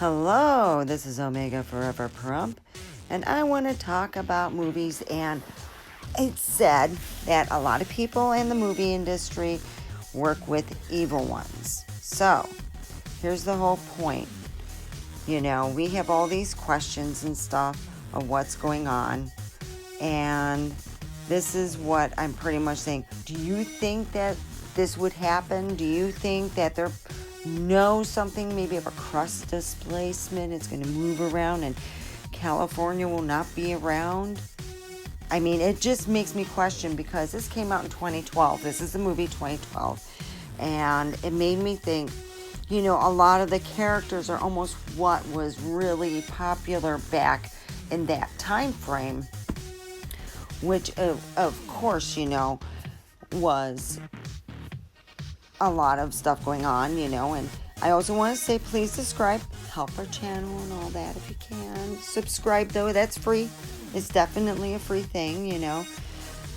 Hello, this is Omega Forever Prump, and I want to talk about movies. And it's said that a lot of people in the movie industry work with evil ones. So, here's the whole point. We have all these questions and stuff of what's going on, and this is what I'm pretty much saying. Do you think that this would happen? Do you think that they're know something maybe of a crust displacement? It's going to move around and California will not be around? I mean, it just makes me question, because this came out in 2012. This is the movie 2012. And it made me think, a lot of the characters are almost what was really popular back in that time frame, which of course, was a lot of stuff going on, and I also want to say, please subscribe, help our channel and all that if you can. Subscribe, though, that's free. It's definitely a free thing,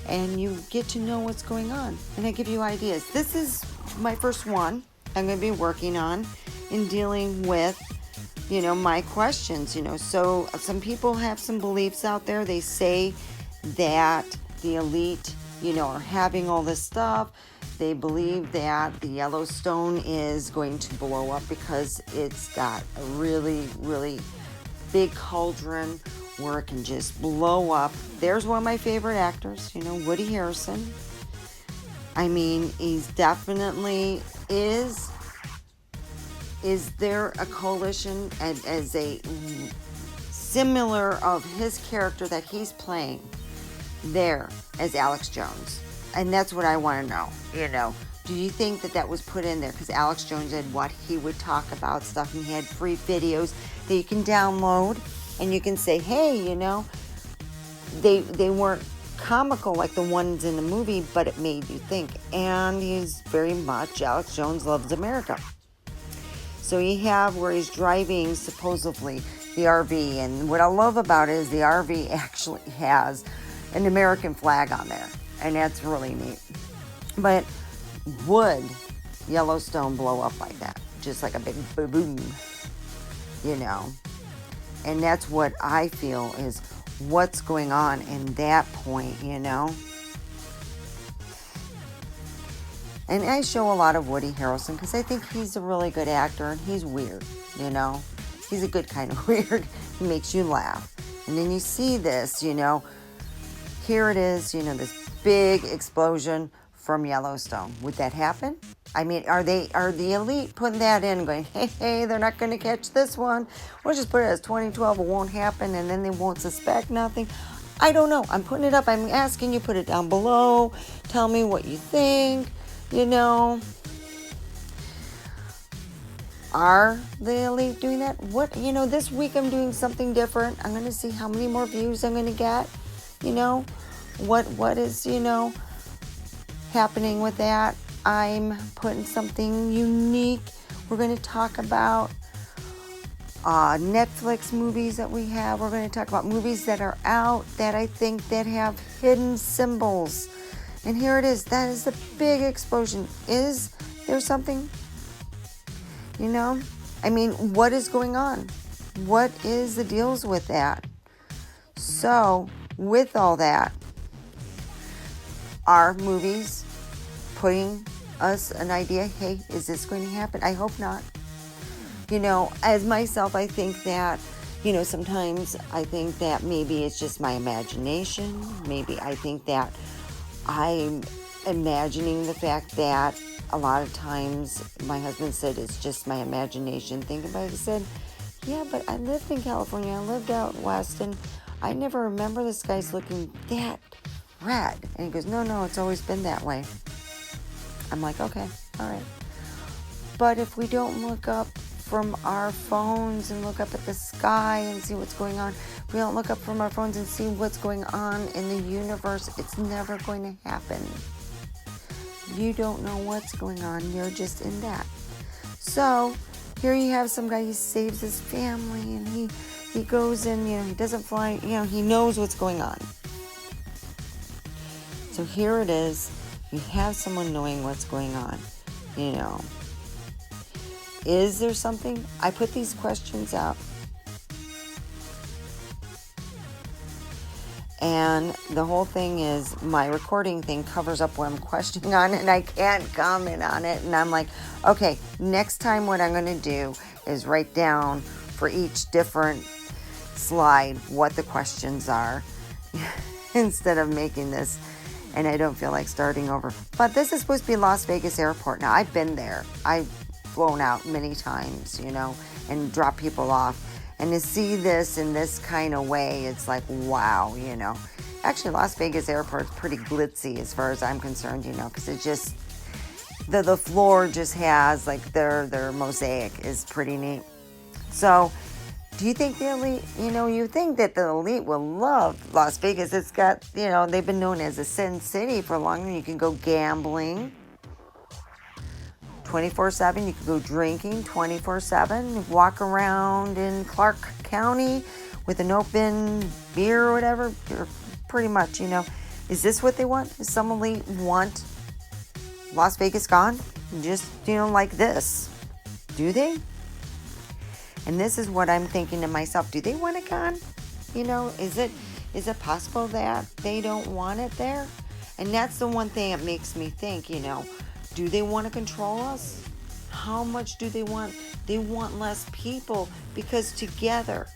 and you get to know what's going on, and I give you ideas. This is my first one I'm going to be working on in dealing with, my questions, so some people have some beliefs out there. They say that the elite, are having all this stuff. They believe that the Yellowstone is going to blow up because it's got a really, really big cauldron where it can just blow up. There's one of my favorite actors, Woody Harrelson. I mean, he's definitely is there a coalition as a similar of his character that he's playing there as Alex Jones? And that's what I want to know, Do you think that was put in there? Because Alex Jones did what? He would talk about stuff, and he had free videos that you can download, and you can say, hey, they weren't comical like the ones in the movie, but it made you think. And he's very much, Alex Jones loves America. So you have where he's driving, supposedly, the RV. And what I love about it is the RV actually has an American flag on there. And that's really neat. But would Yellowstone blow up like that? Just like a big boom, And that's what I feel is what's going on in that point, And I show a lot of Woody Harrelson because I think he's a really good actor, and he's weird, He's a good kind of weird. He makes you laugh. And then you see this, here it is, this big explosion from Yellowstone. Would that happen? I mean, are the elite putting that in, going, hey, they're not going to catch this one. We'll just put it as 2012. It won't happen, and then they won't suspect nothing. I don't know. I'm putting it up. I'm asking you, put it down below. Tell me what you think. Are the elite doing that? What, this week I'm doing something different. I'm going to see how many more views I'm going to get. What is, happening with that. I'm putting something unique. We're going to talk about Netflix movies that we have. We're going to talk about movies that are out that I think that have hidden symbols. And here it is. That is the big explosion. Is there something? I mean, what is going on? What is the deals with that? So, with all that, are movies putting us an idea, hey, is this going to happen? I hope not. As myself, I think that, sometimes I think that maybe it's just my imagination. Maybe I think that I'm imagining the fact that a lot of times my husband said it's just my imagination thinking about it. He said, yeah, but I lived in California. I lived out west, and I never remember the skies looking that red. And he goes, no, it's always been that way. I'm like, okay, all right. But if we don't look up from our phones and look up at the sky and see what's going on, if we don't look up from our phones and see what's going on in the universe, it's never going to happen. You don't know what's going on. You're just in that. So here you have some guy, he saves his family, and he goes in, he doesn't fly, he knows what's going on. So here it is. You have someone knowing what's going on, Is there something? I put these questions out. And the whole thing is my recording thing covers up what I'm questioning on, and I can't comment on it. And I'm like, okay, next time what I'm going to do is write down for each different slide what the questions are instead of making this. And I don't feel like starting over. But this is supposed to be Las Vegas Airport. Now, I've been there. I've flown out many times, and dropped people off. And to see this in this kind of way, it's like, wow, Actually, Las Vegas Airport is pretty glitzy as far as I'm concerned, because it just, the floor just has, like, their mosaic is pretty neat. So, do you think the elite, you think that the elite will love Las Vegas? It's got, they've been known as a Sin City for a long time. You can go gambling 24/7. You can go drinking 24/7. Walk around in Clark County with an open beer or whatever. Pretty much, Is this what they want? Does some elite want Las Vegas gone? Just, like this. Do they? And this is what I'm thinking to myself. Do they want it gone? Is it possible that they don't want it there? And that's the one thing that makes me think, do they want to control us? How much do they want? They want less people, because together,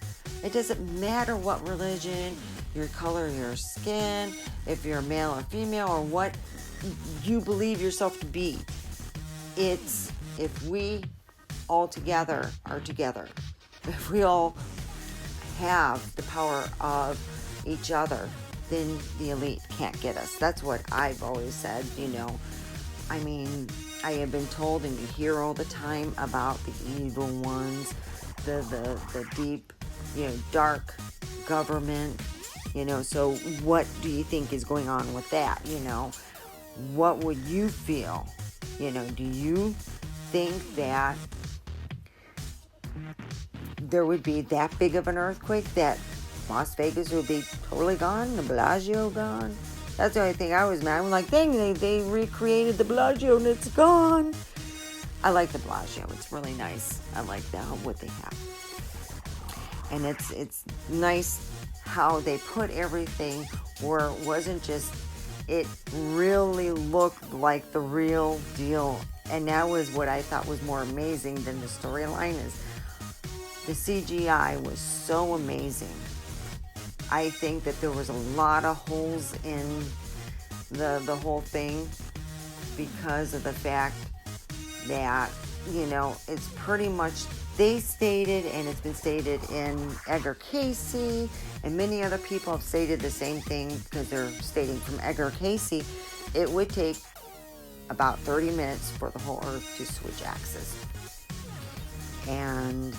it doesn't matter what religion, your color, your skin, if you're male or female, or what you believe yourself to be. It's if we all together are together. If we all have the power of each other, then the elite can't get us. That's what I've always said, I have been told, and you hear all the time about the evil ones, the deep, dark government, so what do you think is going on with that, What would you feel? Do you think that there would be that big of an earthquake that Las Vegas would be totally gone, the Bellagio gone? That's the only thing I was mad. I'm like, dang, they recreated the Bellagio and it's gone. I like the Bellagio. It's really nice. I like what they have. And it's nice how they put everything where it wasn't just, it really looked like the real deal. And that was what I thought was more amazing than the storyline is the CGI was so amazing. I think that there was a lot of holes in the whole thing because of the fact that, it's pretty much, they stated, and it's been stated in Edgar Cayce, and many other people have stated the same thing because they're stating from Edgar Cayce, it would take about 30 minutes for the whole Earth to switch axis. And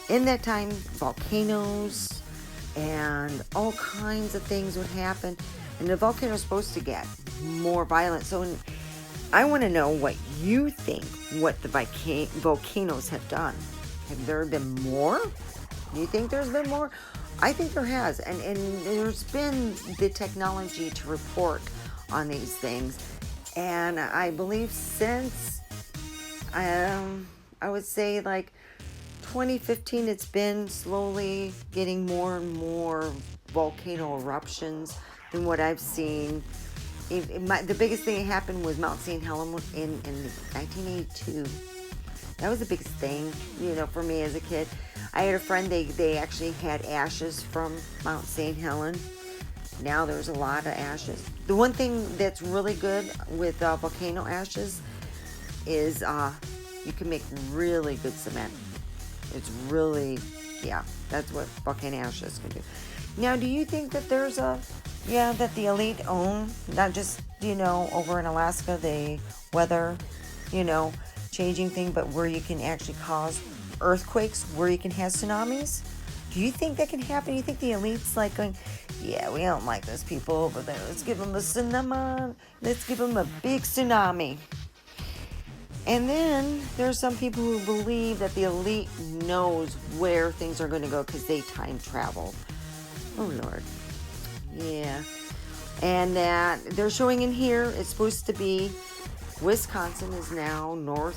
in that time, volcanoes and all kinds of things would happen, and the volcano is supposed to get more violent. So I want to know what you think, what the volcanoes have done. Have there been more? Do you think there's been more? I think there has, and there's been the technology to report on these things, and I believe since I would say like 2015, it's been slowly getting more and more volcano eruptions than what I've seen. The biggest thing that happened was Mount St. Helens in 1982. That was the biggest thing, for me as a kid. I had a friend, they actually had ashes from Mount St. Helens. Now there's a lot of ashes. The one thing that's really good with volcano ashes is you can make really good cement. It's really, that's what volcano ashes can do. Now, do you think that there's that the elite own, not just, over in Alaska, the weather, changing thing, but where you can actually cause earthquakes, where you can have tsunamis? Do you think that can happen? Do you think the elite's like going, yeah, we don't like those people over there. Let's give them a tsunami. Let's give them a big tsunami. And then there's some people who believe that the elite knows where things are going to go because they time traveled. Oh, Lord. Yeah. And that they're showing in here, it's supposed to be Wisconsin is now north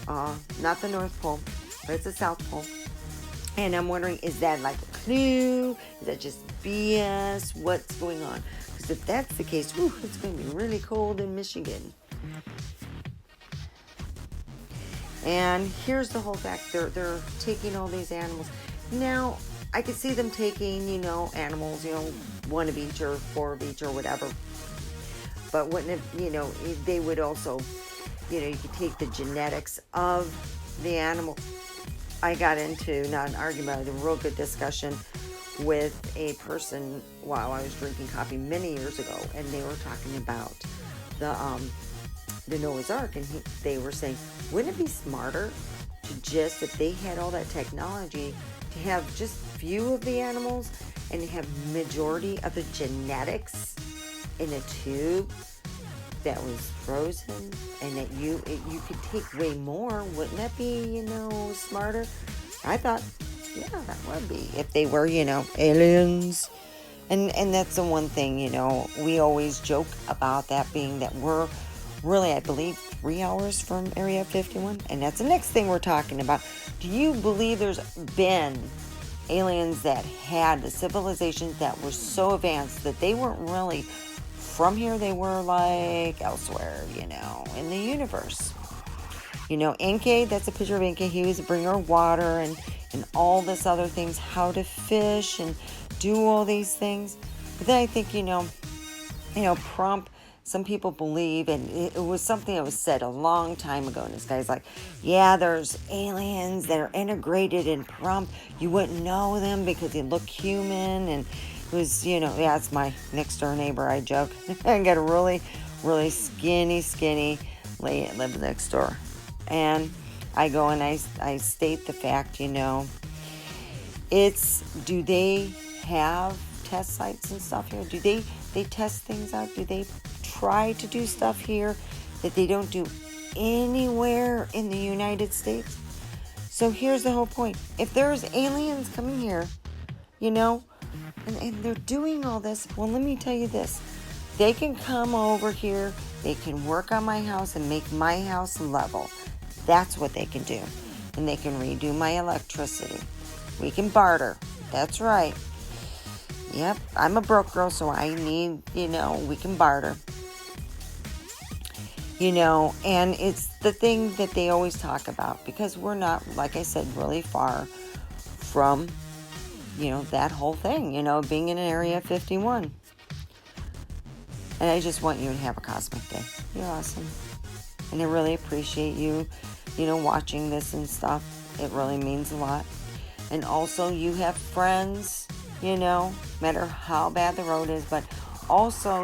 not the North Pole, but it's the South Pole. And I'm wondering, is that like a clue? Is that just BS? What's going on? Because if that's the case, it's going to be really cold in Michigan. And here's the whole fact. They're taking all these animals. Now, I could see them taking, animals, one of each or four of each or whatever. But wouldn't it, they would also, you could take the genetics of the animal. I got into, not an argument, a real good discussion with a person while I was drinking coffee many years ago, and they were talking about the Noah's Ark, and they were saying, wouldn't it be smarter to just, if they had all that technology, to have just few of the animals and have majority of the genetics in a tube that was frozen, and that you could take way more? Wouldn't that be, smarter? I thought, yeah, that would be, if they were, aliens. And that's the one thing, we always joke about, that being that we're really, I believe, 3 hours from Area 51. And that's the next thing we're talking about. Do you believe there's been aliens that had the civilizations that were so advanced that they weren't really from here? They were like elsewhere, in the universe. Enki, that's a picture of Enki. He was a bringer of water and all this other things, how to fish and do all these things. But then I think, Prompt, some people believe, and it was something that was said a long time ago, and this guy's like, yeah, there's aliens that are integrated in Prompt. You wouldn't know them because they look human, and it was, yeah, it's my next door neighbor, I joke. I got a really, really skinny lady live next door. And I go and I state the fact, do they have test sites and stuff here? Do they test things out? Do they try to do stuff here that they don't do anywhere in the United States? So here's the whole point. If there's aliens coming here, and they're doing all this, well, let me tell you this. They can come over here, they can work on my house and make my house level. That's what they can do. And they can redo my electricity. We can barter. That's right. Yep, I'm a broke girl, so I need, we can barter. And it's the thing that they always talk about, because we're not, like I said, really far from, that whole thing, being in Area 51. And I just want you to have a cosmic day. You're awesome. And I really appreciate you, watching this and stuff. It really means a lot. And also, you have friends, no matter how bad the road is. But also,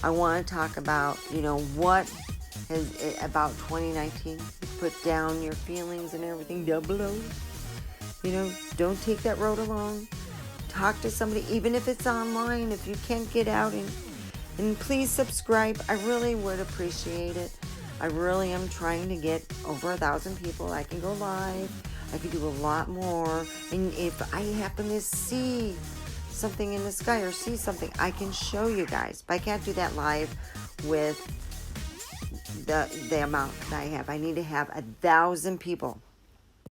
I want to talk about, what is about 2019. Put down your feelings and everything down below. Don't take that road alone. Talk to somebody, even if it's online, if you can't get out. And please subscribe. I really would appreciate it. I really am trying to get over 1,000 people. I can go live. I can do a lot more. And if I happen to see something in the sky or see something, I can show you guys. But I can't do that live with the amount that I have. I need to have 1,000 people